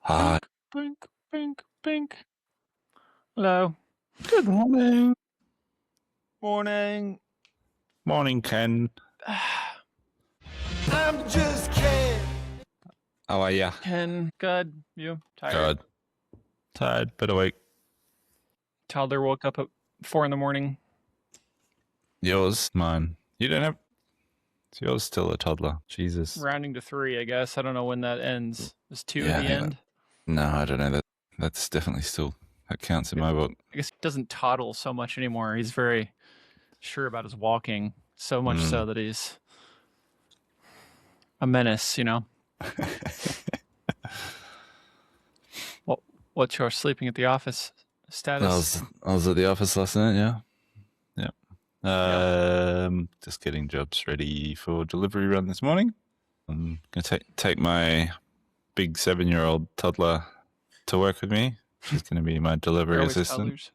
Hi. Bink, bink, bink. Hello. Good morning. Morning. Morning, Ken. I'm just Ken. How are ya? Ken, good. You tired? Good. Tired, but awake. Toddler woke up at 4 a.m. Yours, mine. You don't have. It's yours still a toddler. Jesus. Rounding to 3, I guess. I don't know when that ends. Is 2 Yeah, at I the think end? No, I don't know. That's definitely still. That counts in my book. I guess he doesn't toddle so much anymore. He's very sure about his walking. So much so that he's a menace, What's your sleeping at the office status? I was at the office last night. Yeah. Just getting jobs ready for delivery run this morning. I'm gonna take my big 7-year-old toddler to work with me. She's gonna be my delivery assistant.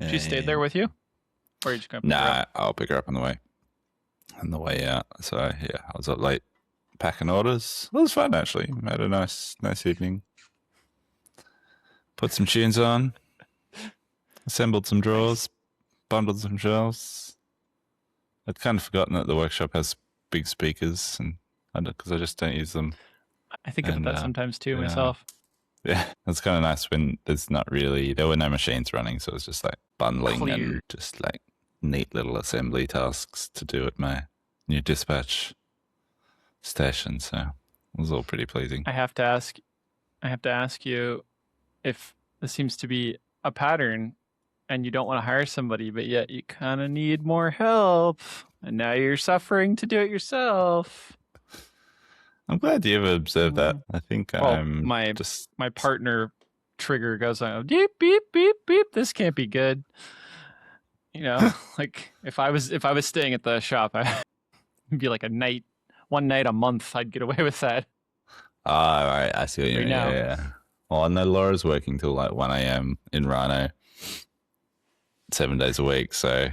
She stayed there with you? Or are you just gonna pick her up? I'll pick her up on the way out. So yeah, I was up late packing orders. It was fun actually. Had a nice evening. Put some tunes on. Assembled some drawers. Bundled some shelves. I'd kind of forgotten that the workshop has big speakers, and because I just don't use them. I think about that sometimes too myself. Yeah, it's kind of nice when there were no machines running, so it was just like bundling and just like neat little assembly tasks to do at my new dispatch station. So it was all pretty pleasing. I have to ask you if this seems to be a pattern and you don't want to hire somebody, but yet you kind of need more help, and now you're suffering to do it yourself. I'm glad you've observed that. I think my partner trigger goes on beep beep beep beep. This can't be good. Like if I was staying at the shop, I'd be like one night a month. I'd get away with that. Ah, right. I see what you mean. Yeah. Well, I know Laura's working till like 1 a.m. in Rhino, 7 days a week, so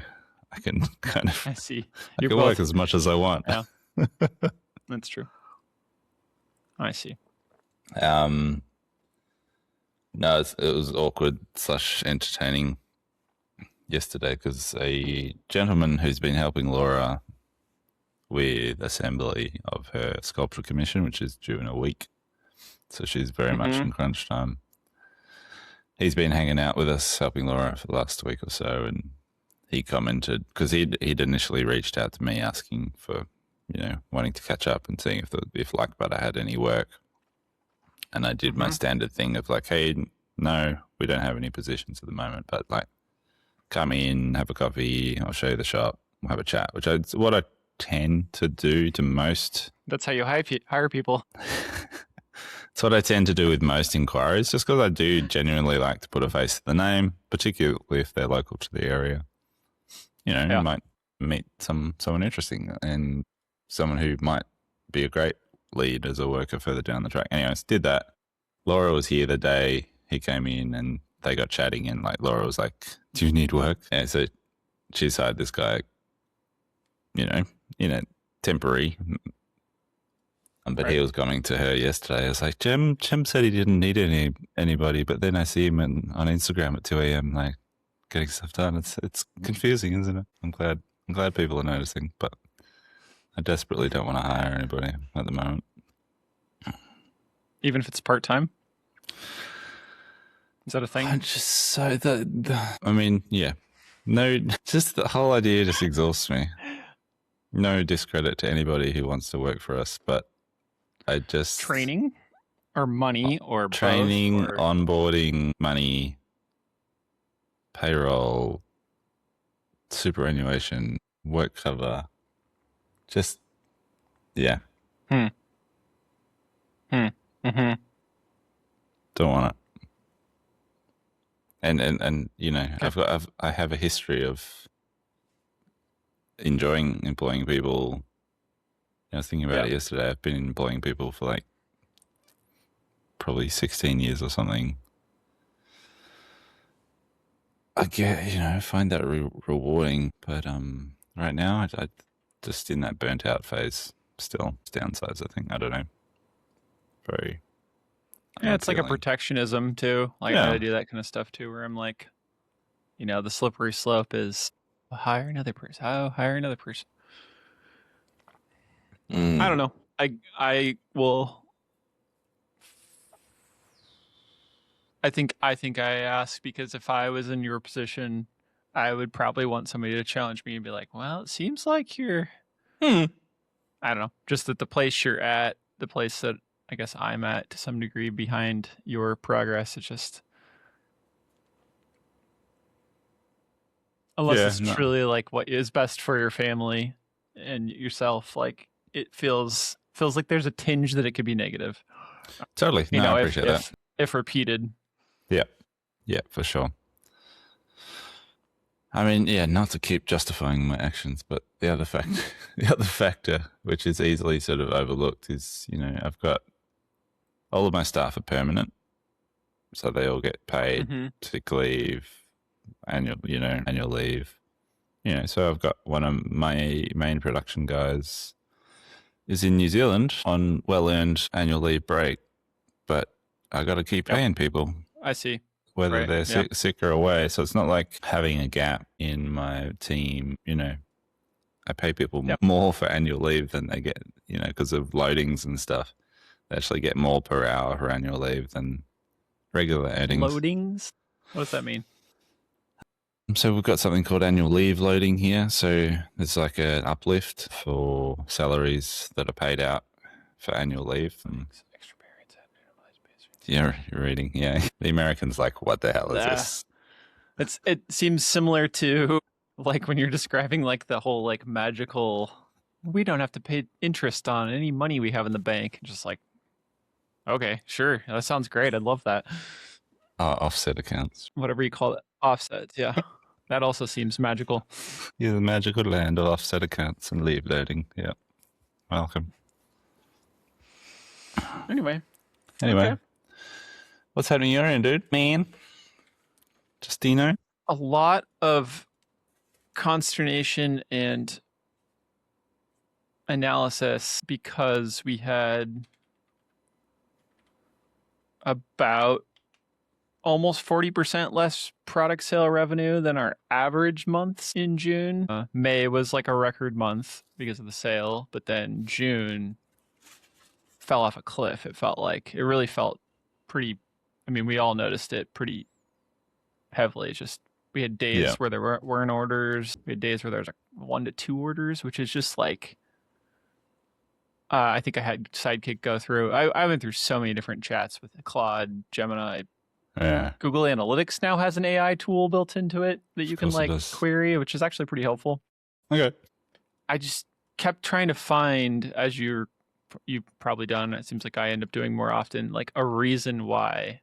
I can kind of. I see. I can work as much as I want. Yeah, that's true. I see. No, it was awkward / entertaining yesterday because a gentleman who's been helping Laura with assembly of her sculpture commission, which is due in a week, so she's very much in crunch time. He's been hanging out with us, helping Laura for the last week or so, and he commented because he'd initially reached out to me asking for, wanting to catch up and seeing if Like Butter had any work. And I did my standard thing of like, hey, no, we don't have any positions at the moment, but like, come in, have a coffee, I'll show you the shop, we'll have a chat, which is what I tend to do to most. That's how you hire people. It's what I tend to do with most inquiries, just because I do genuinely like to put a face to the name, particularly if they're local to the area. You might meet someone interesting and someone who might be a great lead as a worker further down the track. Anyways, did that. Laura was here the day he came in and they got chatting, and like Laura was like, do you need work? And so she's hired this guy, temporary. But he was coming to her yesterday. I was like, Jim said he didn't need anybody, but then I see him on Instagram at 2 a.m. like getting stuff done. It's confusing, isn't it? I'm glad people are noticing, but I desperately don't want to hire anybody at the moment. Even if it's part-time? Is that a thing? I mean, yeah. No, just the whole idea just exhausts me. No discredit to anybody who wants to work for us, but I just... Training? Or money? Or training, both, or... onboarding, money, payroll, superannuation, work cover. Just, yeah. Don't want it. And I have a history of enjoying employing people. I was thinking about it yesterday. I've been employing people for like probably 16 years or something. I find that rewarding, but right now I just in that burnt out phase still. It's downsides, I think. I don't know. very Yeah, it's like a unappealing. protectionism too. Like Yeah. I do that kind of stuff too, where I'm like, the slippery slope is hire another person. Oh, hire another person. I don't know. I will. I think I ask because if I was in your position, I would probably want somebody to challenge me and be like, "Well, it seems like you're." I don't know. Just that the place you're at, the place that I guess I'm at to some degree behind your progress, it's just unless Yeah, it's no, truly like what is best for your family and yourself, like it feels like there's a tinge that it could be negative. totally. You No, I know, if appreciate that. if repeated. Yeah, yeah, for sure. I mean, yeah, not to keep justifying my actions, but the other fact, the other factor, which is easily sort of overlooked, is I've got all of my staff are permanent, so they all get paid Mm-hmm. sick leave, annual leave. So I've got one of my main production guys is in New Zealand on well-earned annual leave break, but I got to keep Yep. paying people I see. whether Right. they're Yeah. sick or away. So it's not like having a gap in my team. I pay people Yep. more for annual leave than they get, because of loadings and stuff. They actually get more per hour for annual leave than regular earnings. Loadings. What does that mean? So we've got something called annual leave loading here. So there's like an uplift for salaries that are paid out for annual leave. And Extra periods at minimalized base rates. yeah, you're reading. Yeah, the Americans like, what the hell is this? It seems similar to like when you're describing like the whole like magical. We don't have to pay interest on any money we have in the bank. Just like, okay, sure, that sounds great. I'd love that. Offset accounts. Whatever you call it, offsets. Yeah, that also seems magical. Yeah, the magical land of offset accounts and leave loading. Yeah, welcome. Anyway, Anyway, okay. what's happening your end, dude? Man, Justino? A lot of consternation and analysis because we had about almost 40% less product sale revenue than our average months in June. May was like a record month because of the sale, but then June fell off a cliff. It really felt pretty. I mean, we all noticed it pretty heavily. It's just we had days where there weren't orders. We had days where there was like 1 to 2 orders, which is just like. I think I had Sidekick go through. I went through so many different chats with Claude, Gemini. Yeah. Google Analytics now has an AI tool built into it that you can like query, which is actually pretty helpful. Okay. I just kept trying to find, as you've probably done, it seems like I end up doing more often, like a reason why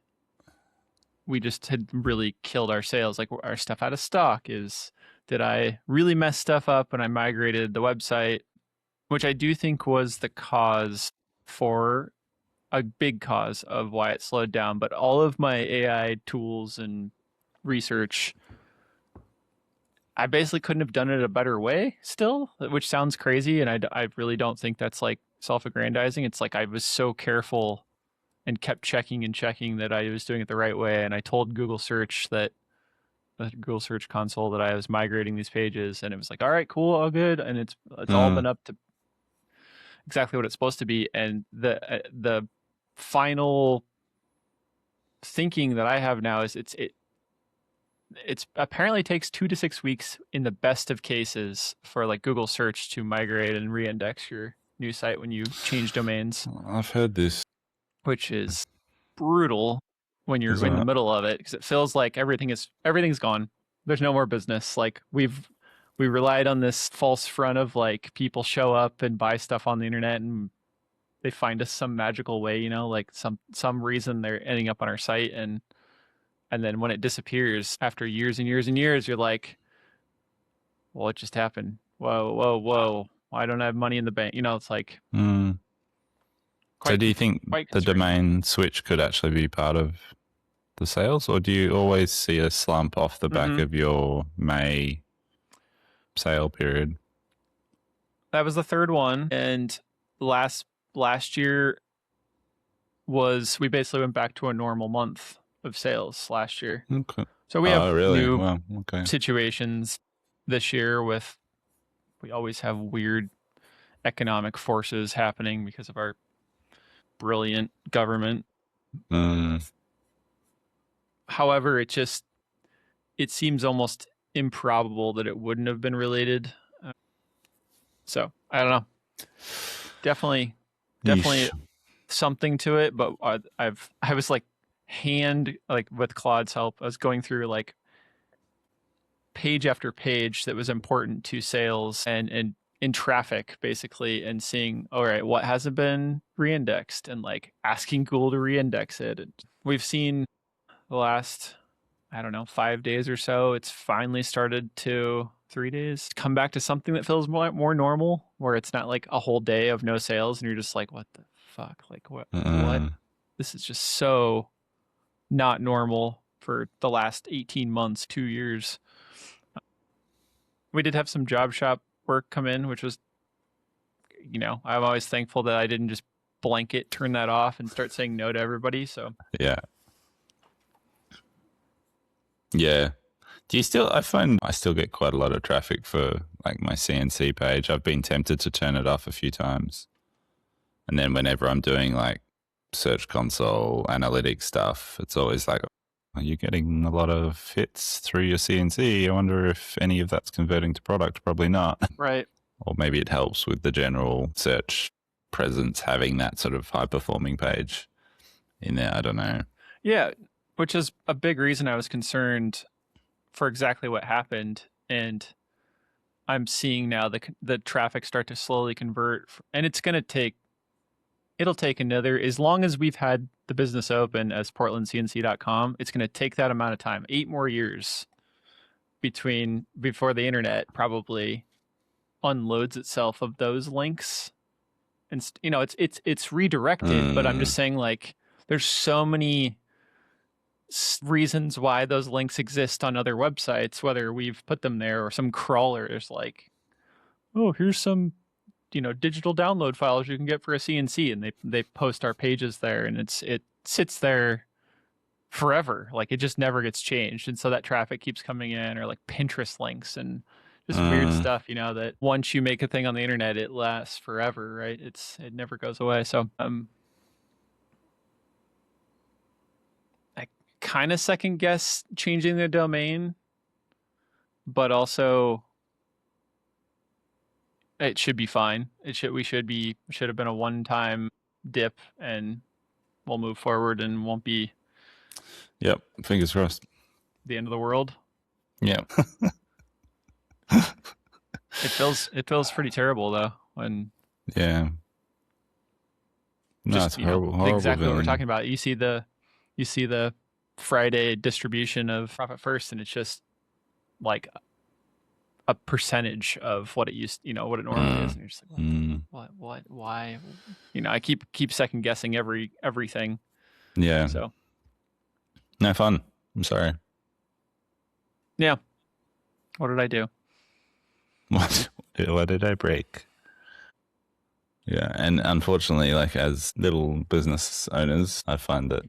we just had really killed our sales. Like our stuff out of stock did I really mess stuff up when I migrated the website, which I do think was the cause for a big cause of why it slowed down. But all of my AI tools and research, I basically couldn't have done it a better way still, which sounds crazy. And I really don't think that's like self-aggrandizing. It's like I was so careful and kept checking and checking that I was doing it the right way. And I told Google Search the Google Search console that I was migrating these pages, and it was like, all right, cool, all good. And it's all been up to exactly what it's supposed to be. And the final thinking that I have now is it's apparently takes 2 to 6 weeks in the best of cases for like Google Search to migrate and reindex your new site when you change domains. I've heard this, which is brutal when you're Isn't in the it? middle of it, because it feels like everything's gone. There's no more business. Like we relied on this false front of like people show up and buy stuff on the internet and they find us some magical way, like some reason they're ending up on our site, and then when it disappears after years and years and years, you're like, well, what just happened? Whoa. I don't have money in the bank. It's like So do you think quite the concerning. domain switch could actually be part of the sales, or do you always see a slump off the back of your May sale period? That was the third one, and last year was we basically went back to a normal month of sales last year. Okay. So we Oh, have really? new Well, okay. situations this year with we always have weird economic forces happening because of our brilliant government. Mm, However, it seems almost improbable that it wouldn't have been related. So I don't know. Definitely yeesh. something to it. But I was like like with Claude's help, I was going through like page after page that was important to sales and in traffic basically, and seeing all right what hasn't been reindexed and like asking Google to reindex it. And we've seen the last I don't know 5 days or so, it's finally started to 3 days come back to something that feels more normal, where it's not like a whole day of no sales and you're just like what the fuck, like what Uh, this is just so not normal for the last 18 months 2 years. We did have some job shop work come in, which was, I'm always thankful that I didn't just blanket turn that off and start saying no to everybody. So yeah. Yeah. Do you still, I find I still get quite a lot of traffic for like my CNC page. I've been tempted to turn it off a few times. And then whenever I'm doing like Search Console analytics stuff, it's always like, are you getting a lot of hits through your CNC? I wonder if any of that's converting to product. Probably not. right, Or maybe it helps with the general search presence having that sort of high performing page in there. I don't know. yeah, which is a big reason I was concerned for exactly what happened. And I'm seeing now the traffic start to slowly convert, and it'll take another, as long as we've had the business open as portlandcnc.com, it's going to take that amount of time, 8 more years before the internet probably unloads itself of those links. And it's redirected, but I'm just saying, like, there's so many reasons why those links exist on other websites, whether we've put them there or some crawler is like, oh, here's some digital download files you can get for a CNC, and they post our pages there, and it sits there forever, like it just never gets changed. And so that traffic keeps coming in, or like Pinterest links and just weird stuff, that once you make a thing on the internet, it lasts forever, right? It never goes away. So I kind of second guess changing the domain, but also it should be fine. Should have been a one-time dip, and we'll move forward and won't be Yep. Fingers crossed. the end of the world. Yep. It feels pretty terrible though when Yeah. No, just it's horrible exactly what we're feeling. talking about. You see the Friday distribution of Profit First, and it's just like a percentage of what what it normally is, and you're just like, what, why? I keep second guessing everything. Yeah. So No fun. I'm sorry. yeah, what did I do? What did I break? Yeah, and unfortunately, like as little business owners, I find that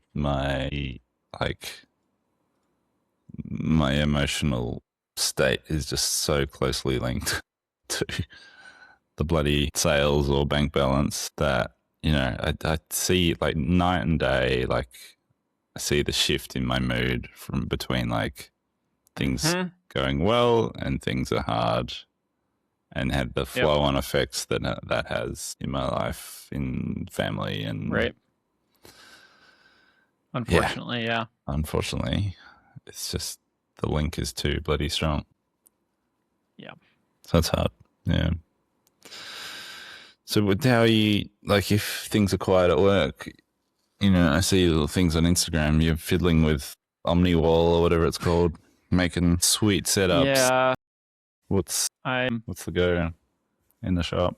like my emotional state is just so closely linked to the bloody sales or bank balance that I see like night and day. Like I see the shift in my mood from between like things going well and things are hard, and had the flow on effects that has in my life, in family, and right. Unfortunately, yeah. Unfortunately, it's just the link is too bloody strong. Yeah. So it's hard. Yeah. So how are you, like, if things are quiet at work, I see little things on Instagram, you're fiddling with OmniWall or whatever it's called, making sweet setups. Yeah. What's the go in the shop?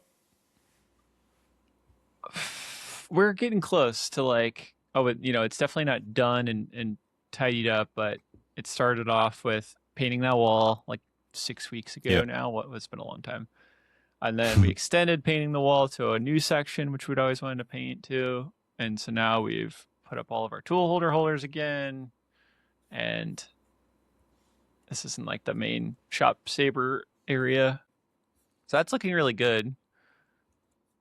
We're getting close to like, it's definitely not done and tidied up, but it started off with painting that wall like 6 weeks ago now. It's been a long time. And then we extended painting the wall to a new section, which we'd always wanted to paint to. And so now we've put up all of our tool holders again. And this isn't like the main shop saber area. So that's looking really good.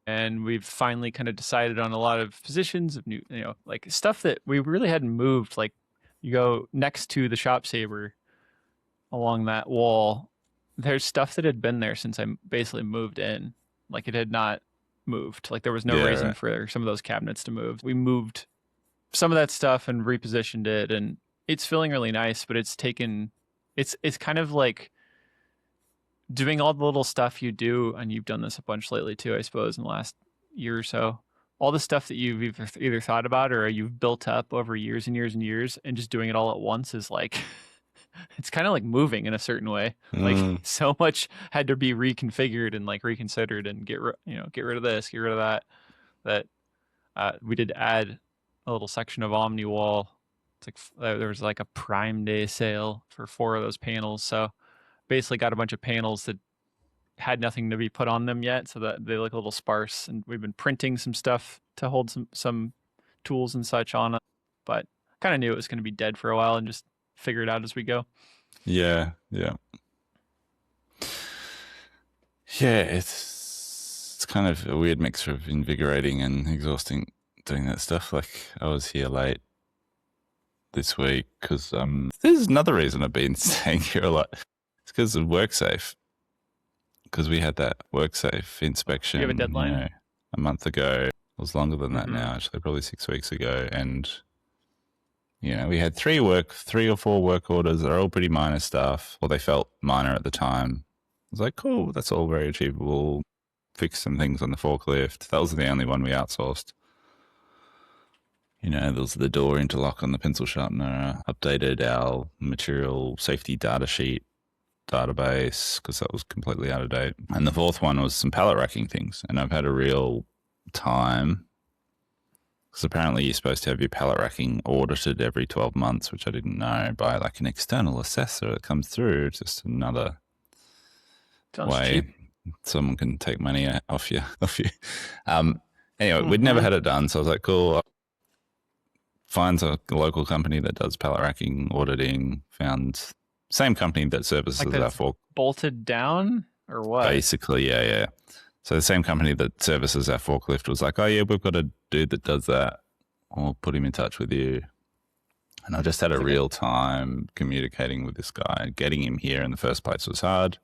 And we've finally kind of decided on a lot of positions of new, like stuff that we really hadn't moved. Like you go next to the shop saber along that wall, there's stuff that had been there since I basically moved in. Like it had not moved. Like there was no reason for some of those cabinets to move. We moved some of that stuff and repositioned it, and it's feeling really nice, but it's kind of like doing all the little stuff you do, and you've done this a bunch lately too, I suppose, in the last year or so. All the stuff that you've either thought about or you've built up over years and years and years, and just doing it all at once is like, it's kind of like moving in a certain way. Like so much had to be reconfigured and like reconsidered and get rid of this, get rid of that. That we did add a little section of Omni wall. It's like there was like a Prime Day sale for 4 of those panels, so basically got a bunch of panels that had nothing to be put on them yet, so that they look a little sparse. And we've been printing some stuff to hold some tools and such on it, but kind of knew it was going to be dead for a while and just figure it out as we go. Yeah. It's kind of a weird mixture of invigorating and exhausting doing that stuff. Like I was here late this week because there's another reason I've been staying here a lot. It's because of WorkSafe. Because we had that WorkSafe inspection. You have a deadline? A month ago. It was longer than that now, actually, probably 6 weeks ago. And we had 3 or 4 work orders. They're all pretty minor stuff. Well, they felt minor at the time. I was like, cool, that's all very achievable. Fix some things on the forklift. That was the only one we outsourced. There was the door interlock on the pencil sharpener. Updated our material safety data sheet database because that was completely out of date. And the 4th one was some pallet racking things. And I've had a real time because apparently you're supposed to have your pallet racking audited every 12 months, which I didn't know, by like an external assessor that comes through. It's just another way cheap. Someone can take money off you. Anyway, we'd never had it done, so I was like, cool. Finds a local company that does pallet racking auditing. Found same company that services our fork. Bolted down or what? Basically, yeah. So the same company that services our forklift was like, oh yeah, we've got a dude that does that. I'll put him in touch with you. And I just had a real time communicating with this guy. Getting him here in the first place was hard.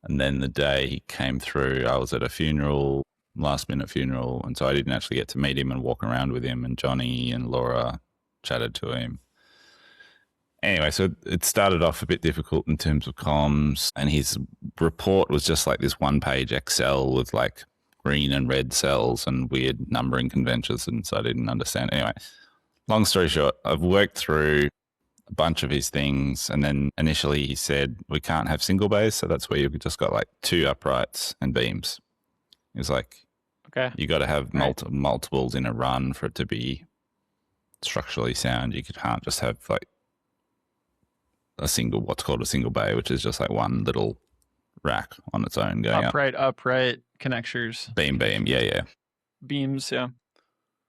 And then the day he came through, I was at a funeral, last minute funeral. And so I didn't actually get to meet him and walk around with him. And Johnny and Laura chatted to him. Anyway, so it started off a bit difficult in terms of comms, and his report was just like this 1-page Excel with like green and red cells and weird numbering conventions, and so I didn't understand. Anyway, long story short, I've worked through a bunch of his things, and then initially he said we can't have single bays, so that's where you've just got like 2 uprights and beams. He was like, okay, you got to have multiples in a run for it to be structurally sound. You can't just have like what's called a single bay, which is just like one little rack on its own going upright connectors, beam, yeah, beams, yeah.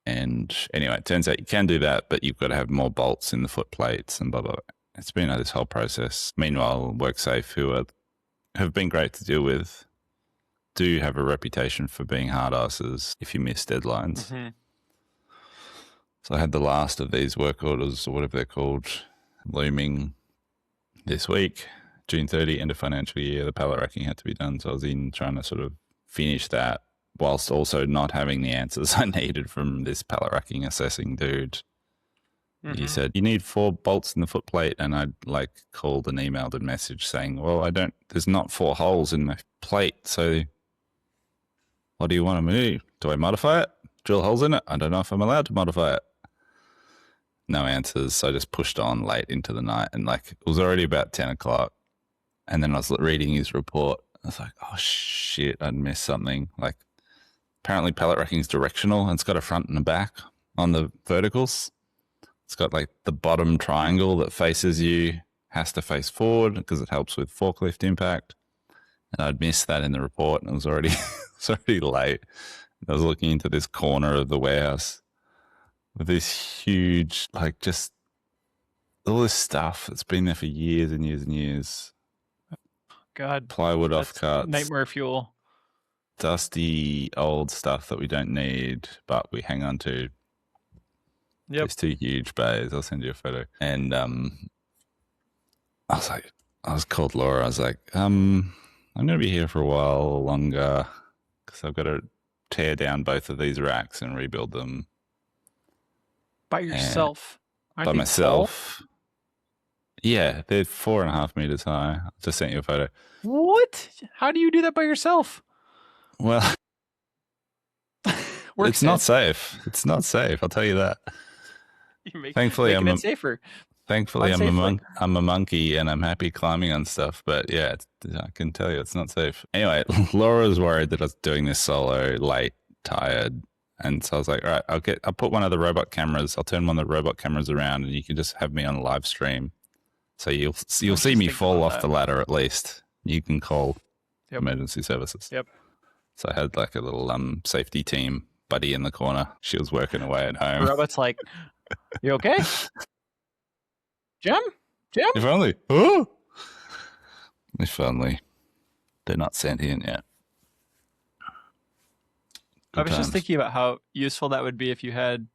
And anyway, it turns out you can do that, but you've got to have more bolts in the foot plates and blah blah. It's been this whole process. Meanwhile, WorkSafe, who have been great to deal with, do have a reputation for being hard asses if you miss deadlines. So I had the last of these work orders, or whatever they're called, looming this week, June 30, end of financial year. The pallet racking had to be done, so I was in trying to sort of finish that whilst also not having the answers I needed from this pallet racking assessing dude. He said, you need 4 bolts in the foot plate, and I'd like called and emailed a message saying, well, there's not 4 holes in my plate, so what do you want me to do? Do I modify it? Drill holes in it? I don't know if I'm allowed to modify it. No answers. So I just pushed on late into the night, and like it was already about 10 o'clock. And then I was reading his report. I was like, oh shit, I'd missed something. Like apparently pallet racking is directional, and it's got a front and a back on the verticals. It's got like the bottom triangle that faces you has to face forward because it helps with forklift impact. And I'd missed that in the report, and it was already late. I was looking into this corner of the warehouse, with this huge, like, just all this stuff that's been there for years and years and years. God, Plywood off that's carts, nightmare fuel. dusty old stuff that we don't need, but we hang on to. Yep. These two huge bays. I'll send you a photo. And I was called Laura. I was like, I'm going to be here for a while longer because I've got to tear down both of these racks and rebuild them By yourself. Aren't by they myself. tall? Yeah, they're 4.5 meters high. I just sent you a photo. What? How do you do that by yourself? Well, it's not safe. It's not safe. I'll tell you that. Thankfully, making it safer. Thankfully, I'm a monkey and I'm happy climbing on stuff. But yeah, I can tell you it's not safe. Anyway, Laura was worried that I was doing this solo, late, tired, and so I was like, all right, I'll put one of the robot cameras. I'll turn one of the robot cameras around, and you can just have me on live stream. So you'll see me fall off the ladder at least. You can call emergency services. Yep. So I had like a little safety team buddy in the corner. She was working away at home. Robot's like, you okay? Jim? If only. Oh! If only. They're not sentient yet. I was just thinking about how useful that would be if you had,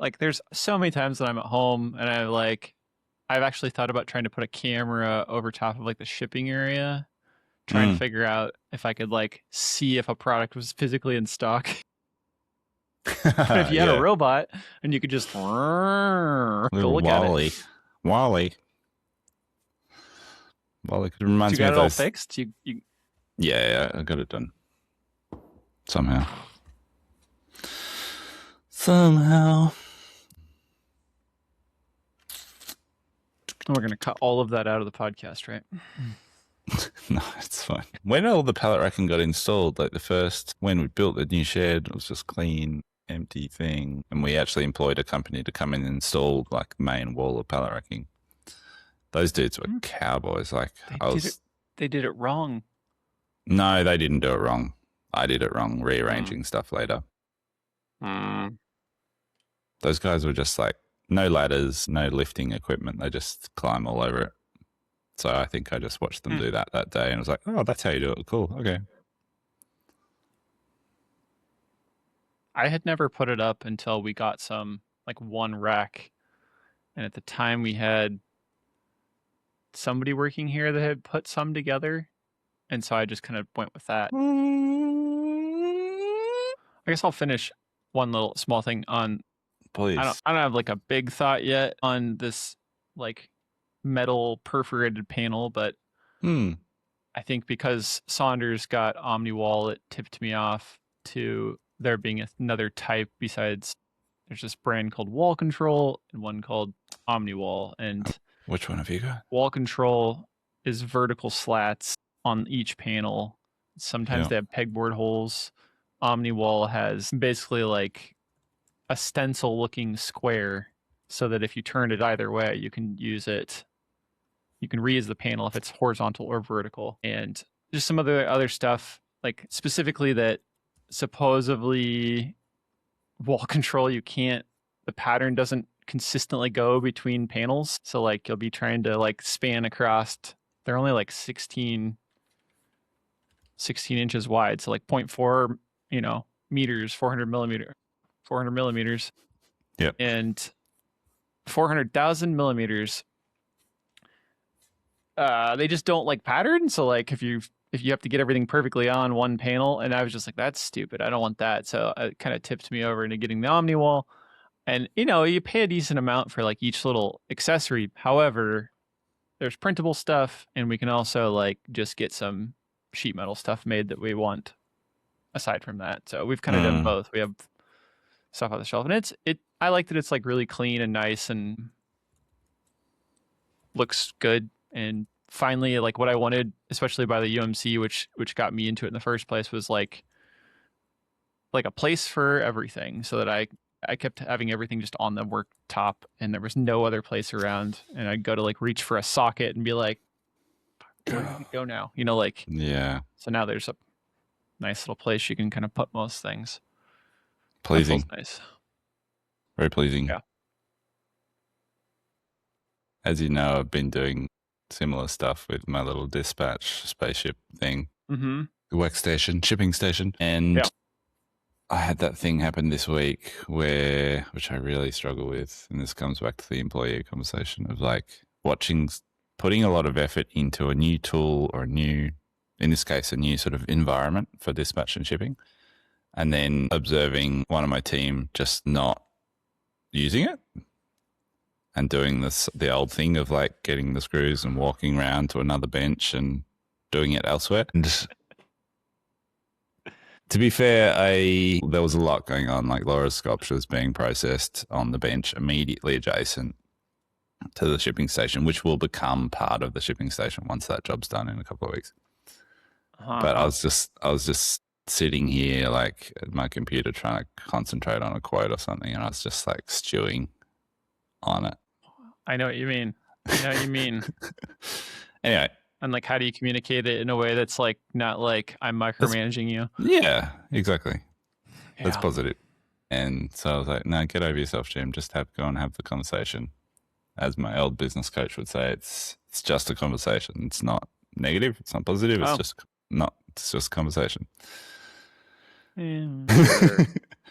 like, there's so many times that I'm at home and I've actually thought about trying to put a camera over top of like the shipping area, trying to figure out if I could like see if a product was physically in stock. But if you had a robot and you could just go look at it. Wally. It reminds me of those. You got it all fixed? Yeah, I got it done. Somehow. We're going to cut all of that out of the podcast, right? No, it's fine. When all the pallet racking got installed, like when we built the new shed, it was just clean, empty thing. And we actually employed a company to come in and install like the main wall of pallet racking. Those dudes were cowboys. Like they did it wrong. No, they didn't do it wrong. I did it wrong, rearranging stuff later. Those guys were just like, no ladders, no lifting equipment. They just climb all over it. So I think I just watched them do that day and was like, oh, that's how you do it. Cool. Okay. I had never put it up until we got like one rack. And at the time we had somebody working here that had put some together. And so I just kind of went with that. I guess I'll finish one little small thing on. Please. I don't have like a big thought yet on this like metal perforated panel, but I think because Saunders got OmniWall, it tipped me off to there being another type besides. There's this brand called Wall Control and one called OmniWall. And which one have you got? Wall Control is vertical slats on each panel. Sometimes they have pegboard holes. OmniWall has basically like a stencil looking square so that if you turn it either way, you can use it. You can reuse the panel if it's horizontal or vertical. And just some other stuff, like specifically that supposedly Wall Control, the pattern doesn't consistently go between panels. So like you'll be trying to like span across, they're only like 16 inches wide. So like 0.4, meters, 400 millimeters. Yep. And 400,000 millimeters. They just don't like pattern. So like if you have to get everything perfectly on one panel, and I was just like, that's stupid. I don't want that. So it kind of tipped me over into getting the OmniWall. And you pay a decent amount for like each little accessory. However, there's printable stuff, and we can also like just get some sheet metal stuff made that we want aside from that. So we've kind of done both. We have stuff on the shelf, and I like that it's like really clean and nice and looks good. And finally, like what I wanted, especially by the UMC, which got me into it in the first place, was like a place for everything, so that I kept having everything just on the worktop, and there was no other place around. And I'd go to like reach for a socket and be like, where do you go now? Yeah. So now there's a nice little place you can kind of put most things. Pleasing. Nice. Very pleasing. Yeah. As you know, I've been doing similar stuff with my little dispatch spaceship thing, Mm-hmm. the workstation, shipping station. And Yeah. I had that thing happen this week which I really struggle with. And this comes back to the employee conversation of like putting a lot of effort into a new tool or in this case, a new sort of environment for dispatch and shipping. And then observing one of my team just not using it and doing the old thing of like getting the screws and walking around to another bench and doing it elsewhere. And to be fair, there was a lot going on. Like Laura's sculpture was being processed on the bench immediately adjacent to the shipping station, which will become part of the shipping station once that job's done in a couple of weeks. Uh-huh. But I was just sitting here like at my computer trying to concentrate on a quote or something, and I was just like stewing on it. I know what you mean. Anyway. And like, how do you communicate it in a way that's like not like I'm micromanaging you? Yeah, exactly. Yeah. That's positive. And so I was like, no, get over yourself, Jim. Just go and have the conversation. As my old business coach would say, it's just a conversation. It's not negative. It's not positive. It's just a conversation. Yeah,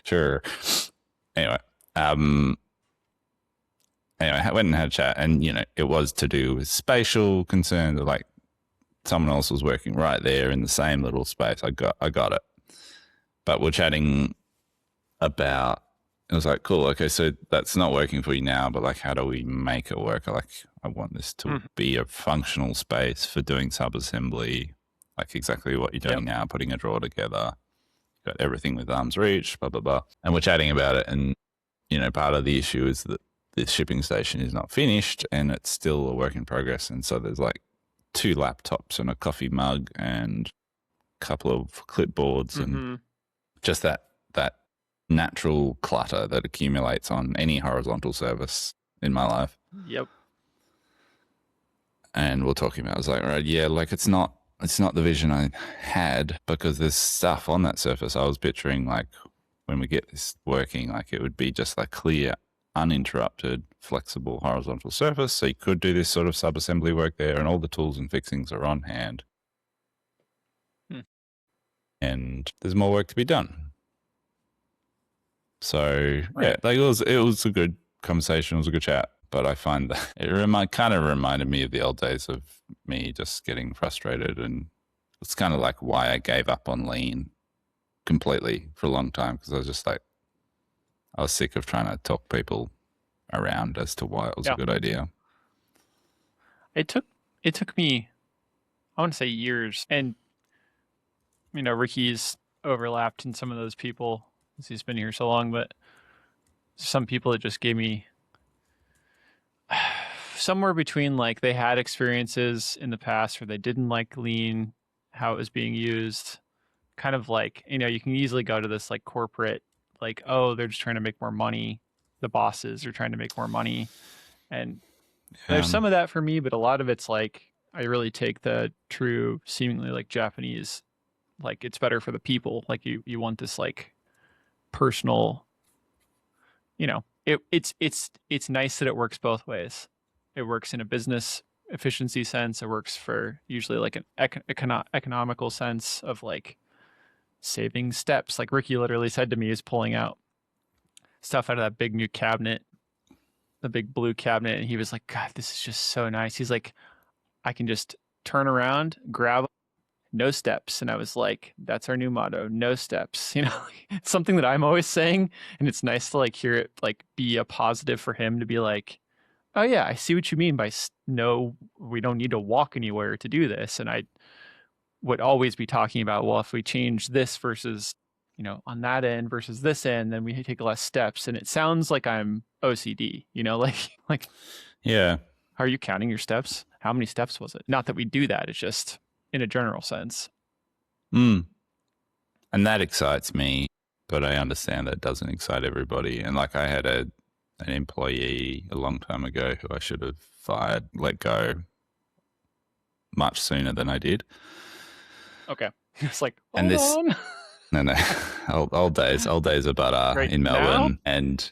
sure. Anyway, I went and had a chat, and it was to do with spatial concerns. Like someone else was working right there in the same little space. I got it, but we're chatting about. It was like, cool. Okay, so that's not working for you now, but like, how do we make it work? Like, I want this to be a functional space for doing subassembly, like exactly what you're doing now, putting a drawer together. Got everything with arm's reach, blah blah blah, and we're chatting about it. And part of the issue is that this shipping station is not finished and it's still a work in progress. And so there's like 2 laptops and a coffee mug and a couple of clipboards and just that natural clutter that accumulates on any horizontal service in my life. Yep. And we're talking about, I was like, right, yeah, like it's not the vision I had, because there's stuff on that surface. I was picturing like when we get this working, like it would be just like clear, uninterrupted, flexible horizontal surface. So you could do this sort of subassembly work there, and all the tools and fixings are on hand. And there's more work to be done. So yeah, like it was a good conversation. It was a good chat. But I find that it kind of reminded me of the old days of me just getting frustrated, and it's kind of like why I gave up on lean completely for a long time, because I was just like, I was sick of trying to talk people around as to why it was a good idea. It took me, I want to say years, and Ricky's overlapped in some of those people since he's been here so long, but some people that just gave me somewhere between like they had experiences in the past where they didn't like lean, how it was being used, kind of like, you can easily go to this like corporate, like, oh, they're just trying to make more money. The bosses are trying to make more money. And there's some of that for me, but a lot of it's like, I really take the true, seemingly like Japanese, like it's better for the people. Like you want this like personal, it's nice that it works both ways. It works in a business efficiency sense. It works for usually like an economical sense of like saving steps. Like Ricky literally said to me, he's pulling out stuff out of that big new cabinet, the big blue cabinet. And he was like, God, this is just so nice. He's like, I can just turn around, grab, no steps. And I was like, that's our new motto, no steps. It's something that I'm always saying. And it's nice to like hear it like be a positive for him to be like, oh yeah, I see what you mean by no, we don't need to walk anywhere to do this. And I would always be talking about, well, if we change this versus, on that end versus this end, then we take less steps. And it sounds like I'm OCD, like, yeah. Are you counting your steps? How many steps was it? Not that we do that. It's just in a general sense. And that excites me, but I understand that doesn't excite everybody. And like I had an employee a long time ago who I should have let go much sooner than I did. Okay. It's like, hold on. No, old days of butter in Melbourne. Now? And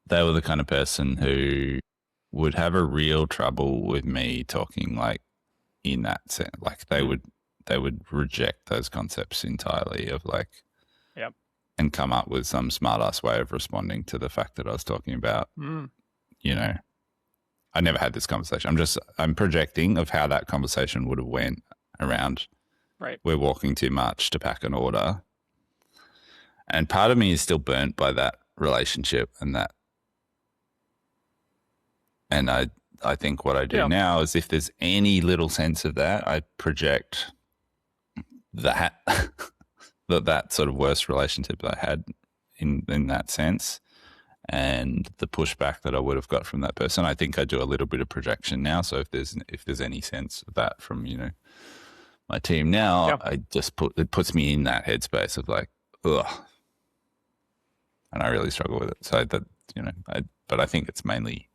they were the kind of person who would have a real trouble with me talking like in that sense. Like they would reject those concepts entirely of like, Yep. and come up with some smart ass way of responding to the fact that I was talking about, you know, I never had this conversation. I'm projecting of how that conversation would have went around. Right. We're walking too much to pack an order. And part of me is still burnt by that relationship and that. And I think what I do now is if there's any little sense of that, I project that that sort of worst relationship that I had in that sense and the pushback that I would have got from that person. I think I do a little bit of projection now. So if there's any sense of that from, you know, my team now, I just it puts me in that headspace of like, ugh. And I really struggle with it. So that, you know, but I think it's mainly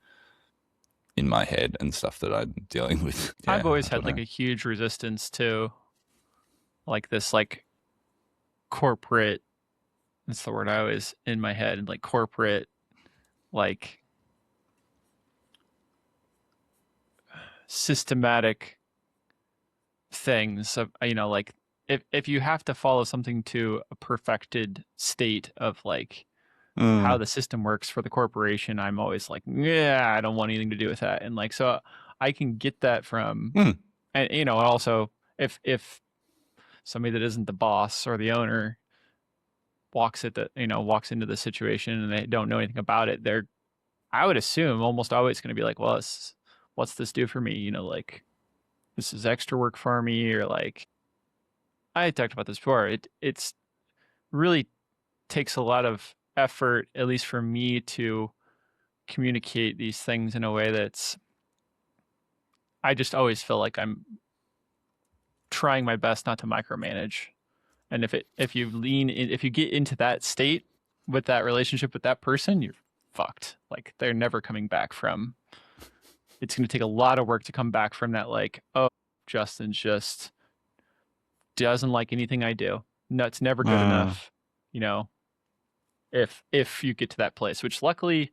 in my head and stuff that I'm dealing with. Yeah, I've always had like a huge resistance to like this like corporate, that's the word I always in my head, like corporate, like systematic things of, you know, like if you have to follow something to a perfected state of like how the system works for the corporation, I'm always like, yeah, I don't want anything to do with that. And like, so I can get that from, and you know, also if somebody that isn't the boss or the owner walks into the situation and they don't know anything about it, I would assume almost always going to be like, well, what's this do for me? You know, like this is extra work for me, or like I talked about this before. It's really takes a lot of effort, at least for me, to communicate these things in a way that's, I just always feel like I'm trying my best not to micromanage. And if you get into that state with that relationship with that person, you're fucked. Like they're never coming back from. It's going to take a lot of work to come back from that. Like, oh, Justin just doesn't like anything I do. No, it's never good enough. You know, if you get to that place, which luckily,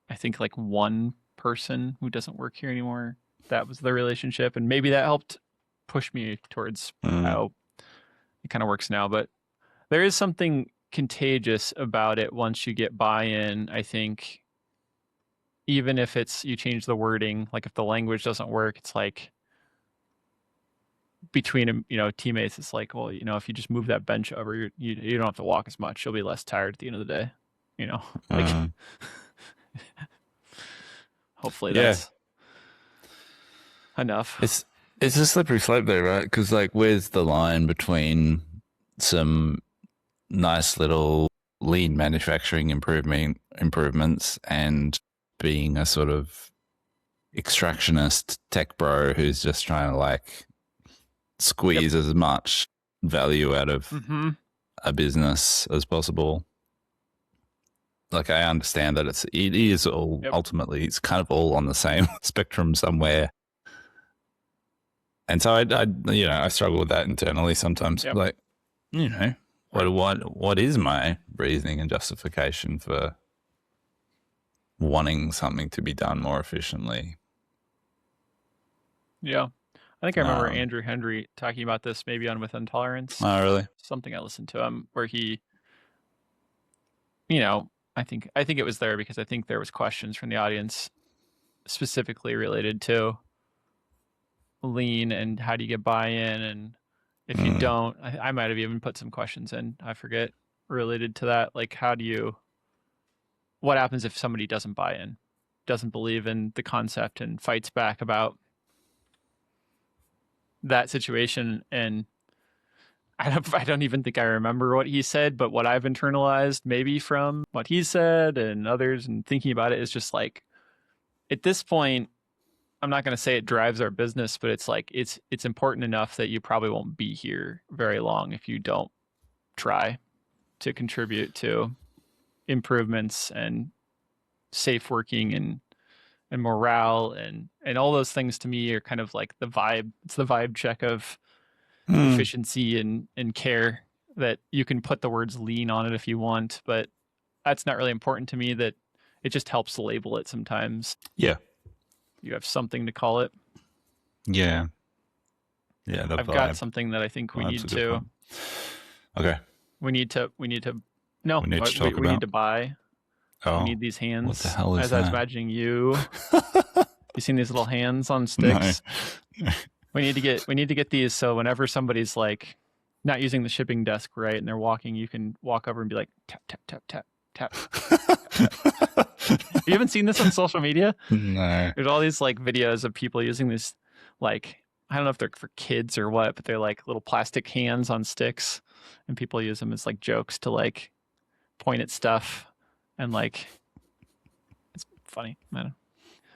I think like one person who doesn't work here anymore, that was the relationship, and maybe that helped push me towards how it kind of works now. But there is something contagious about it once you get buy-in, I think. Even if it's you change the wording, like if the language doesn't work, it's like between teammates, it's like, well, you know, if you just move that bench over, you don't have to walk as much. You'll be less tired at the end of the day. You know, like hopefully that's enough. It's a slippery slope though, right? Because like, where's the line between some nice little lean manufacturing improvements and being a sort of extractionist tech bro who's just trying to like squeeze as much value out of a business as possible? Like, I understand that it is all ultimately, it's kind of all on the same spectrum somewhere. And so I struggle with that internally sometimes. Like, you know, what is my reasoning and justification for wanting something to be done more efficiently? Yeah. I think I remember Andrew Hendry talking about this maybe on With Intolerance. Oh, really? Something I listened to him where he, you know, I think it was there because I think there was questions from the audience specifically related to lean and how do you get buy-in, and if you don't, I might have even put some questions in, I forget, related to that, like what happens if somebody doesn't buy in, doesn't believe in the concept and fights back about that situation. And I don't even think I remember what he said, but what I've internalized maybe from what he said and others and thinking about it is just like, at this point, I'm not going to say it drives our business, but it's like it's important enough that you probably won't be here very long if you don't try to contribute to improvements and safe working and morale and all those things. To me are kind of like the vibe. It's the vibe check of efficiency and care, that you can put the words lean on it if you want, but that's not really important to me. That it just helps label it sometimes. Yeah. You have something to call it. Yeah. Yeah. I've got something that I think we need to. Okay. We need to. No, we need to talk we about. need to buy. Oh, We need these hands. what the hell is As that? I was imagining you. You seen these little hands on No. sticks? We need to get these so whenever somebody's like not using the shipping desk right and they're walking, you can walk over and be like tap tap tap tap tap. You haven't seen this on social media? No. There's all these like videos of people using this, like, I don't know if they're for kids or what, but they're like little plastic hands on sticks, and people use them as like jokes to like point at stuff, and like it's funny, man.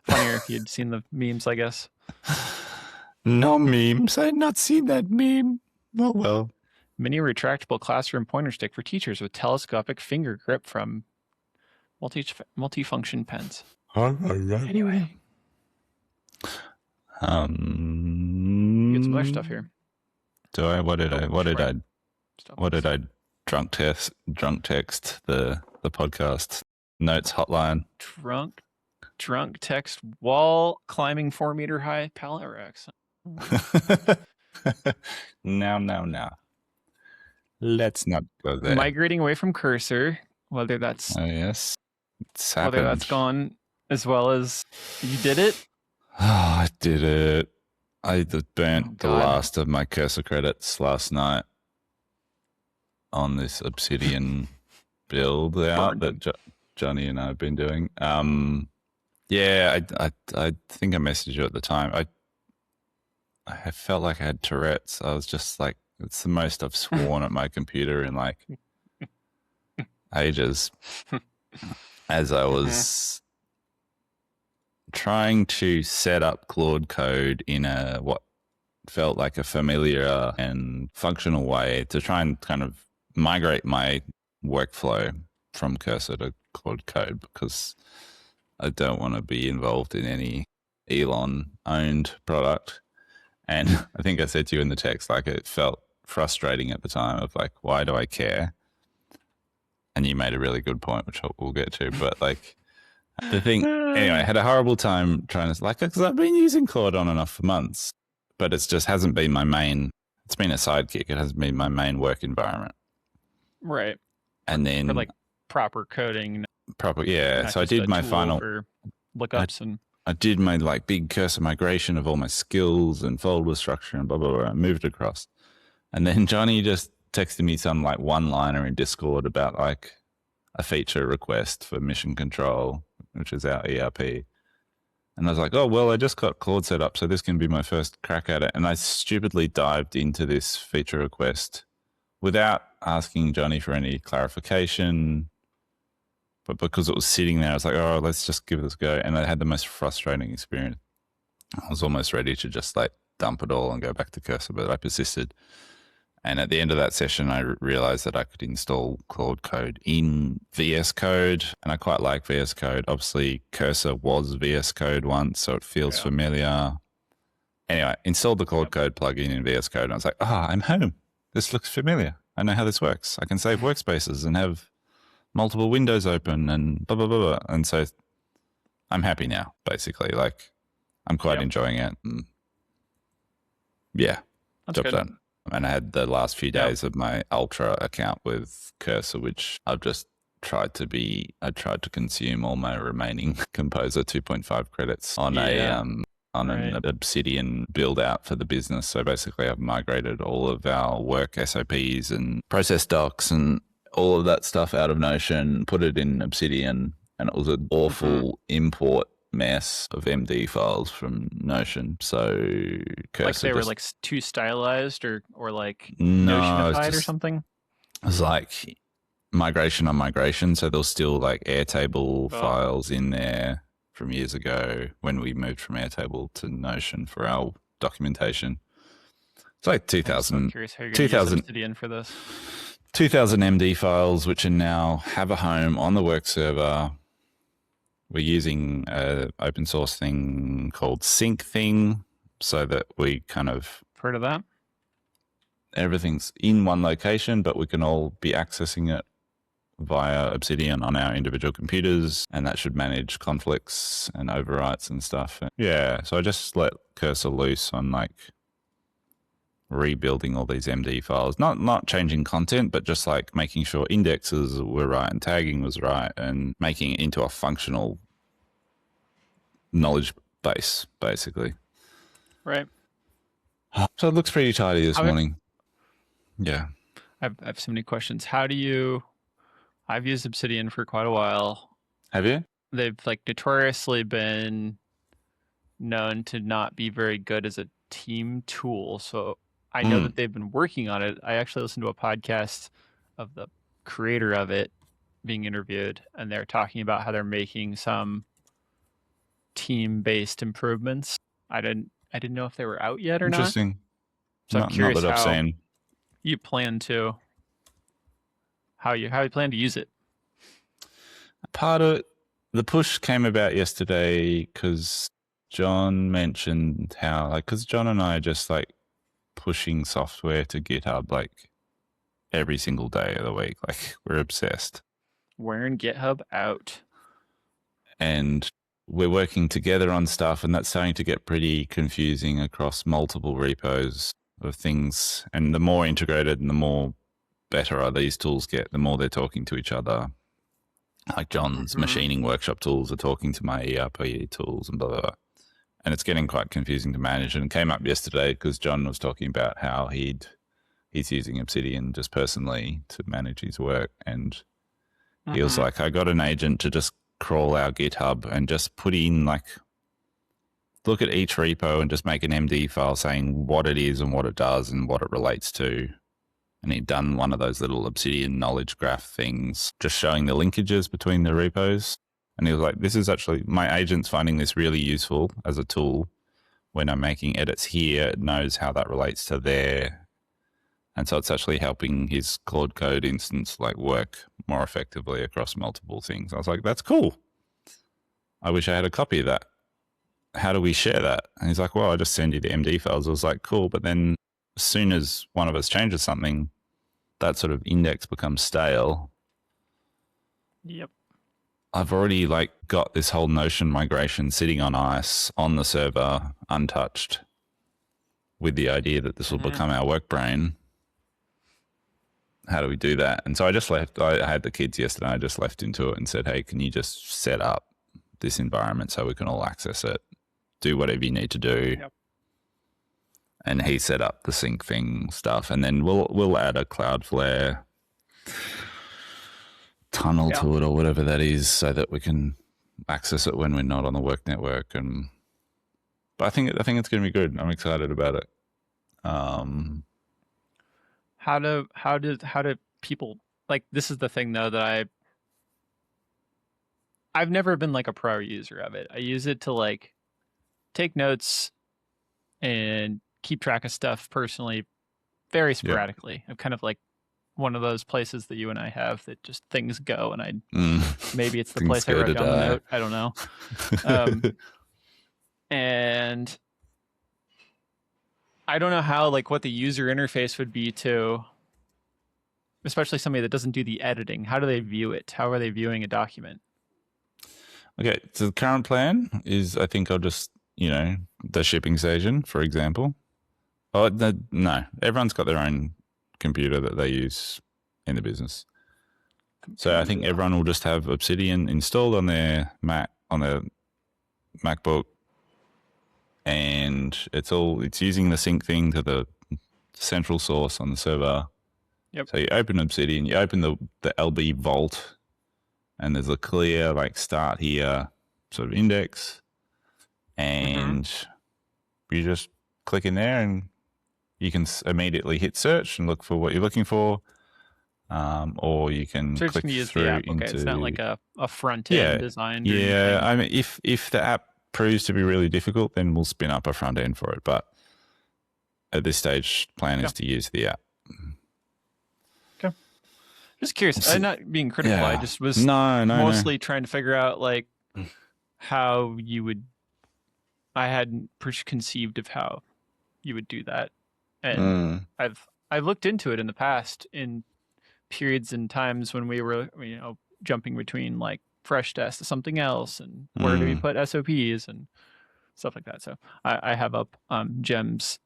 Funnier if you'd seen the memes, I guess. No memes. I had not seen that meme. Oh well. Mini retractable classroom pointer stick for teachers with telescopic finger grip from multifunction pens. Anyway, get some other stuff here. Do I? What did I drunk text the podcast notes hotline? Drunk text wall climbing 4-meter high pallet racks. Now. Let's not go there. Migrating away from cursor, whether that's yes, it's whether happened. that's gone as well as you did it. Oh, I did it. I burnt the last of my cursor credits last night on this Obsidian build out that Johnny and I have been doing. Yeah, I think I messaged you at the time. I felt like I had Tourette's. I was just like, it's the most I've sworn at my computer in like ages. As I was trying to set up Claude Code in a what felt like a familiar and functional way to try and kind of migrate my workflow from Cursor to Claude Code, because I don't want to be involved in any Elon-owned product. And I think I said to you in the text, like, it felt frustrating at the time of like, why do I care? And you made a really good point, which we'll get to. But like, the thing, anyway, I had a horrible time trying to, like, because I've been using Claude on and off for months, but it's just hasn't been my main, it's been a sidekick. It hasn't been my main work environment. Right. And then for like proper coding. Yeah. So I did my final for lookups and I did my like big cursor migration of all my skills and folder structure and blah, blah, blah. I moved across. And then Johnny just texted me some like one-liner in Discord about like a feature request for Mission Control, which is our ERP. And I was like, oh, well, I just got Claude set up, so this can be my first crack at it. And I stupidly dived into this feature request without asking Johnny for any clarification. But because it was sitting there, I was like, oh, let's just give this a go. And I had the most frustrating experience. I was almost ready to just like dump it all and go back to Cursor, but I persisted. And at the end of that session, I realized that I could install Claude Code in VS Code, and I quite like VS Code. Obviously, Cursor was VS Code once, so it feels familiar. Anyway, installed the Claude Code plugin in VS Code, and I was like, I'm home. This looks familiar. I know how this works. I can save workspaces and have multiple windows open and blah, blah, blah, blah. And so I'm happy now, basically. Like, I'm quite enjoying it. And yeah, that's job good. done. And I had the last few days of my Ultra account with Cursor, which I've just tried to consume all my remaining Composer 2.5 credits on an Obsidian build out for the business. So basically I've migrated all of our work SOPs and process docs and all of that stuff out of Notion, put it in Obsidian, and it was an awful import mess of MD files from Notion. So Cursor, like they were like too stylized or like no, Notionified or something. It was like migration on migration. So there's still like Airtable files in there from years ago when we moved from Airtable to Notion for our documentation. It's like 2000. Curious how you're going to use Obsidian for this. 2000 MD files, which are now have a home on the work server. We're using an open source thing called Sync Thing, so that we kind of heard of that. Everything's in one location, but we can all be accessing it via Obsidian on our individual computers, and that should manage conflicts and overwrites and stuff. Yeah, so I just let Cursor loose on like rebuilding all these MD files, not changing content, but just like making sure indexes were right and tagging was right, and making it into a functional knowledge base, basically. Right. So it looks pretty tidy this How- morning. Yeah. I have so many questions. How do you? I've used Obsidian for quite a while. Have you? They've like notoriously been known to not be very good as a team tool. So I know that they've been working on it. I actually listened to a podcast of the creator of it being interviewed, and they're talking about how they're making some team-based improvements. I didn't know if they were out yet or not. Interesting. So I'm Not curious that I've how seen. you plan to how you plan to use it. Part of the push came about yesterday because John mentioned how, like, because John and I are just like pushing software to GitHub like every single day of the week. Like, we're obsessed. Wearing GitHub out. And we're working together on stuff, and that's starting to get pretty confusing across multiple repos of things. And the more integrated and the more better are these tools get, the more they're talking to each other. Like John's machining workshop tools are talking to my ERP tools and blah, blah, blah. And it's getting quite confusing to manage. And it came up yesterday because John was talking about how he's using Obsidian just personally to manage his work. And he was like, I got an agent to just crawl our GitHub and just put in like, look at each repo and just make an MD file saying what it is and what it does and what it relates to. And he'd done one of those little Obsidian knowledge graph things, just showing the linkages between the repos. And he was like, this is actually, my agent's finding this really useful as a tool. When I'm making edits here, it knows how that relates to there. And so it's actually helping his Claude Code instance like work more effectively across multiple things. I was like, that's cool. I wish I had a copy of that. How do we share that? And he's like, well, I just send you the MD files. I was like, cool. But then as soon as one of us changes something, that sort of index becomes stale. Yep. I've already like got this whole Notion migration sitting on ice on the server, untouched, with the idea that this will become our work brain. How do we do that? And so I just left. I had the kids yesterday. I just left into it and said, hey, can you just set up this environment so we can all access it? Do whatever you need to do. Yep. And he set up the sync thing stuff, and then we'll add a Cloudflare tunnel to it or whatever that is, so that we can access it when we're not on the work network. But I think it's going to be good. I'm excited about it. How do people like? This is the thing though that I've never been like a pro user of it. I use it to like take notes and keep track of stuff personally, very sporadically. I'm kind of like one of those places that you and I have that just things go, and maybe it's the place I wrote down the note. I don't know. And I don't know how like what the user interface would be to, especially somebody that doesn't do the editing. How do they view it? How are they viewing a document? Okay, so the current plan is, I think I'll just, the shipping station, for example. Oh, no, everyone's got their own computer that they use in the business. So I think everyone will just have Obsidian installed on their Mac, on their MacBook, and it's using the sync thing to the central source on the server. Yep. So you open Obsidian, you open the LB vault, and there's a clear like start here sort of index, and you just click in there and you can immediately hit search and look for what you're looking for, or you can click through the app. into. Okay, it's not like a front end design. Yeah, I mean, if the app proves to be really difficult, then we'll spin up a front end for it. But at this stage, plan is to use the app. Okay. Just curious. I'm not being critical. I just was mostly trying to figure out like how you would. I hadn't conceived of how you would do that, and I've looked into it in the past in periods and times when we were, jumping between like fresh test to something else, and where do we put SOPs and stuff like that. So I have up Gems.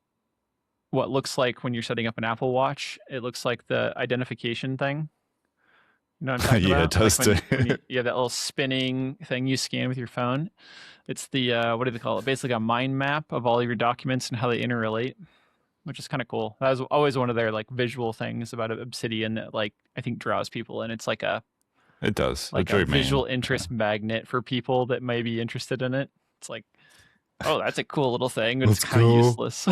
What looks like when you're setting up an Apple Watch, it looks like the identification thing. You know what I'm talking Yeah, it about? does Like too. when you have that little spinning thing you scan with your phone. It's the what do they call it? Basically a mind map of all of your documents and how they interrelate, which is kind of cool. That was always one of their like visual things about Obsidian that like I think draws people, and it's like It does. It a drew me in. visual interest magnet for people that may be interested in it. It's like, oh, that's a cool little thing, but it's That's kind of cool. useless.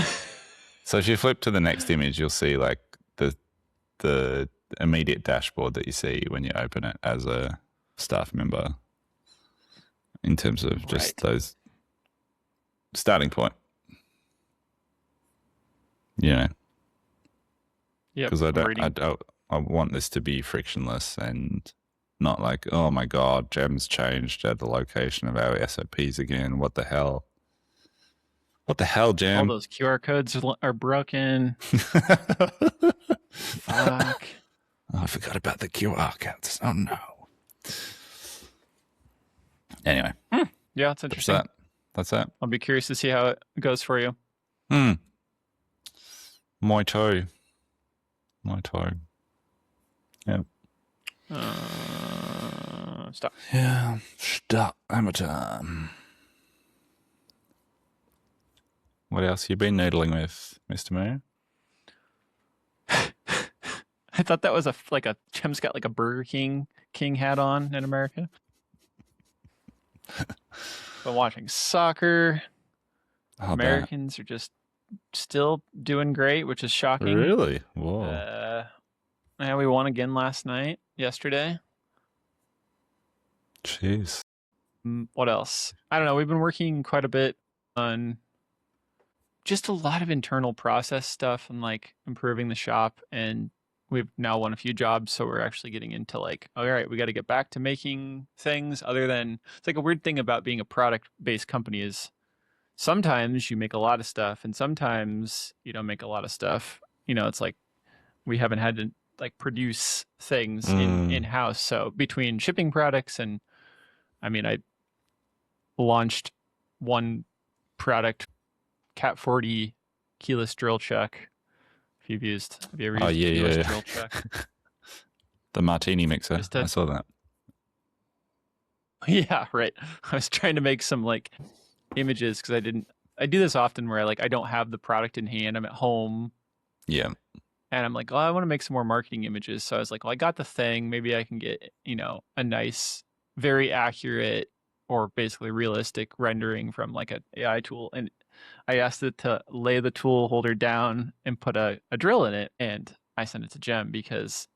So if you flip to the next image, you'll see like the immediate dashboard that you see when you open it as a staff member, in terms of just those starting point. Yeah, Yeah, because I want this to be frictionless and not like, oh my god, Gem's changed at the location of our SOPs again. What the hell? What the hell, all Gem? those QR codes are broken. Fuck. Oh, I forgot about the QR codes. Oh no. Anyway, Yeah, it's interesting. That's that. I'll be curious to see how it goes for you. My toe. Yeah. Stop. Yeah. Stop. Amateur. What else you been noodling with, Mr. Mayor? I thought that was Gem's got like a Burger King hat on in America. Been watching soccer. Americans are just still doing great, which is shocking. Really? Whoa. Yeah, we won again yesterday. Jeez. What else? I don't know. We've been working quite a bit on just a lot of internal process stuff and like improving the shop, and we've now won a few jobs, so we're actually getting into like, all right, we got to get back to making things other than, it's like a weird thing about being a product-based company is sometimes you make a lot of stuff and sometimes you don't make a lot of stuff. It's like we haven't had to like produce things in-house. So between shipping products and, I mean, I launched one product, Cat 40 keyless drill chuck. Have you ever used keyless drill chuck? The martini mixer. I saw that. Yeah, right. I was trying to make some like images because I do this often where I don't have the product in hand. I'm at home. Yeah. And I'm like, oh, I want to make some more marketing images. So I was like, well, I got the thing. Maybe I can get, a nice, very accurate or basically realistic rendering from like an AI tool. And I asked it to lay the tool holder down and put a drill in it. And I sent it to Gem because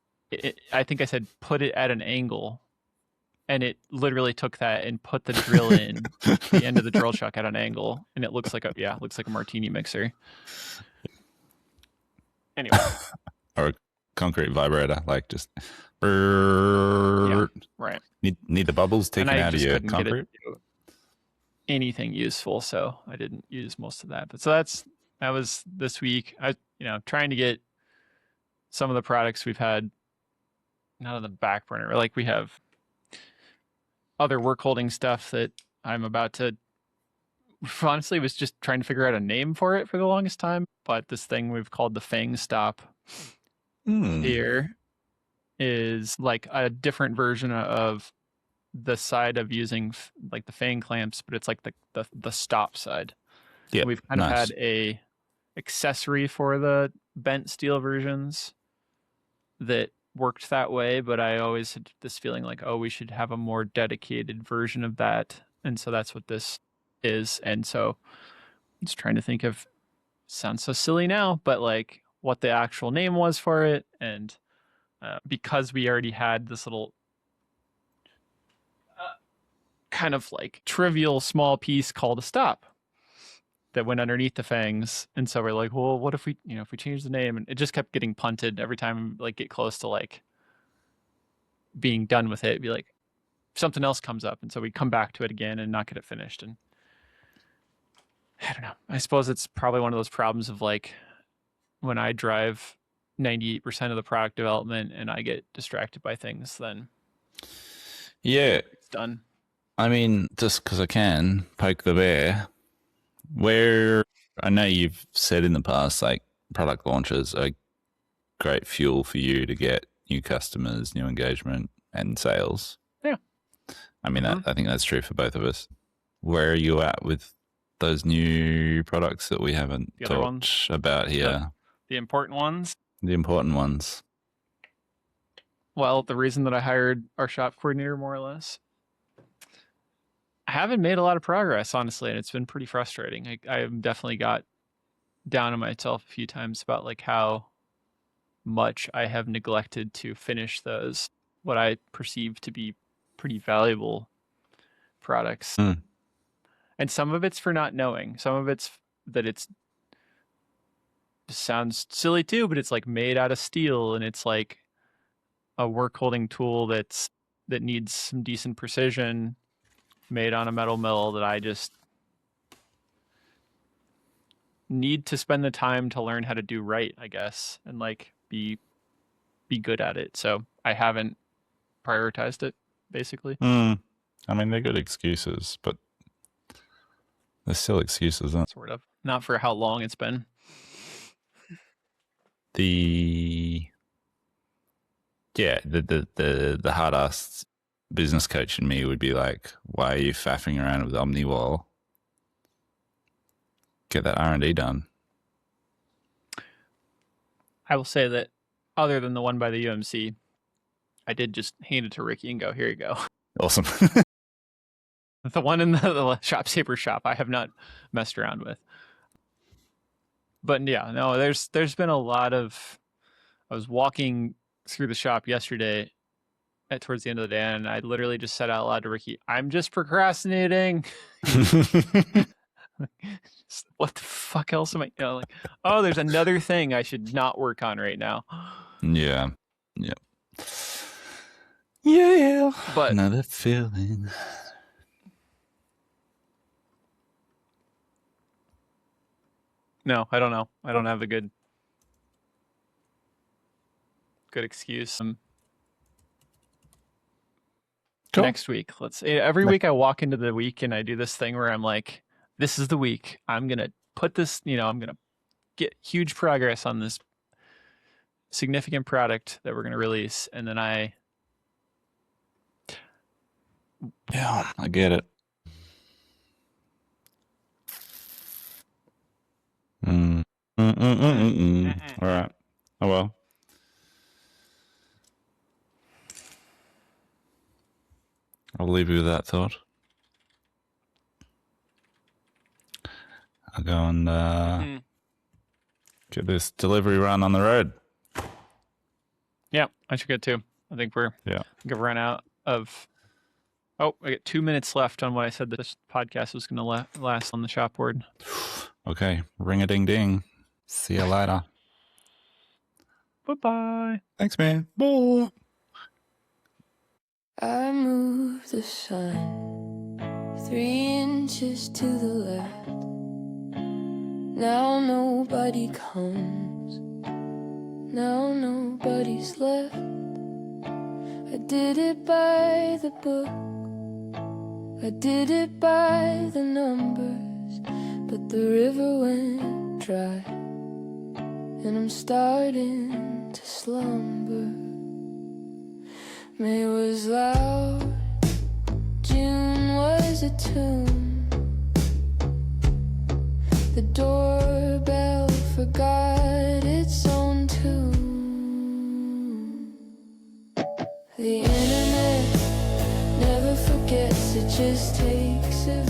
I think I said, put it at an angle. And it literally took that and put the drill in the end of the drill chuck at an angle. And it looks like a martini mixer. Anyway. Or a concrete vibrator, like just yeah, right. Need the bubbles taken out of your concrete. Anything useful, so I didn't use most of that. But so that was this week. I trying to get some of the products we've had not on the back burner. Like we have other work holding stuff that I'm about to, honestly was just trying to figure out a name for it for the longest time. But this thing we've called the Fang Stop here is like a different version of the side of using like the Fang clamps, but it's like the stop side. Yeah, we've kind of had a accessory for the bent steel versions that worked that way, but I always had this feeling like, oh, we should have a more dedicated version of that. And so that's what this is. And so I'm just trying to think of, sounds so silly now, but like what the actual name was for it. And because we already had this little kind of like trivial small piece called a stop that went underneath the fangs, and so we're like, well, what if we change the name? And it just kept getting punted every time we like get close to like being done with it. It'd be like something else comes up, and so we come back to it again and not get it finished. And I don't know, I suppose it's probably one of those problems of like when I drive 98% of the product development and I get distracted by things, then Yeah. it's done. I mean, just because I can poke the bear, where I know you've said in the past, like product launches are great fuel for you to get new customers, new engagement, and sales. Yeah. I mean, I think that's true for both of us. Where are you at with those new products that we haven't The other ones? talked about here? The important ones. The important ones. Well, the reason that I hired our shop coordinator, more or less, I haven't made a lot of progress, honestly, and it's been pretty frustrating. I've definitely got down on myself a few times about like how much I have neglected to finish those, what I perceive to be pretty valuable products. Mm. And some of it's for not knowing. Some of it's that it's sounds silly too, but it's like made out of steel and it's like a work holding tool that needs some decent precision, made on a metal mill, that I just need to spend the time to learn how to do right, I guess, and like be good at it. So I haven't prioritized it, basically. I mean, they're good excuses, but they're still excuses, aren't Sort of. Not for how long it's been. the hard ass business coach in me would be like, why are you faffing around with OmniWall? Get that R&D done. I will say that other than the one by the UMC, I did just hand it to Ricky and go, here you go. Awesome. The one in the Shop Saber shop, I have not messed around with. But yeah, no, there's been a lot of. I was walking through the shop yesterday towards the end of the day, and I literally just said out loud to Ricky, I'm just procrastinating. What the fuck else am I, like, oh, there's another thing I should not work on right now. Yeah. But another feeling. no, I don't know. I don't have a good excuse. Cool. Next week, every week I walk into the week and I do this thing where I'm like, this is the week. I'm going to put this, I'm going to get huge progress on this significant product that we're going to release. And then Yeah, I get it. All right. Oh, well. I'll leave you with that thought. I'll go and get this delivery run on the road. Yeah, I should get too. I think we've run out of. Oh, I got 2 minutes left on what I said that this podcast was going to last on the shop board. Okay, ring a ding ding. See you later. Bye-bye. Thanks, man. Bye. I moved the sun 3 inches to the left. Now nobody comes. Now nobody's left. I did it by the book. I did it by the numbers. But the river went dry, and I'm starting to slumber. May was loud, June was a tune. The doorbell forgot its own tune. The internet never forgets, it just takes a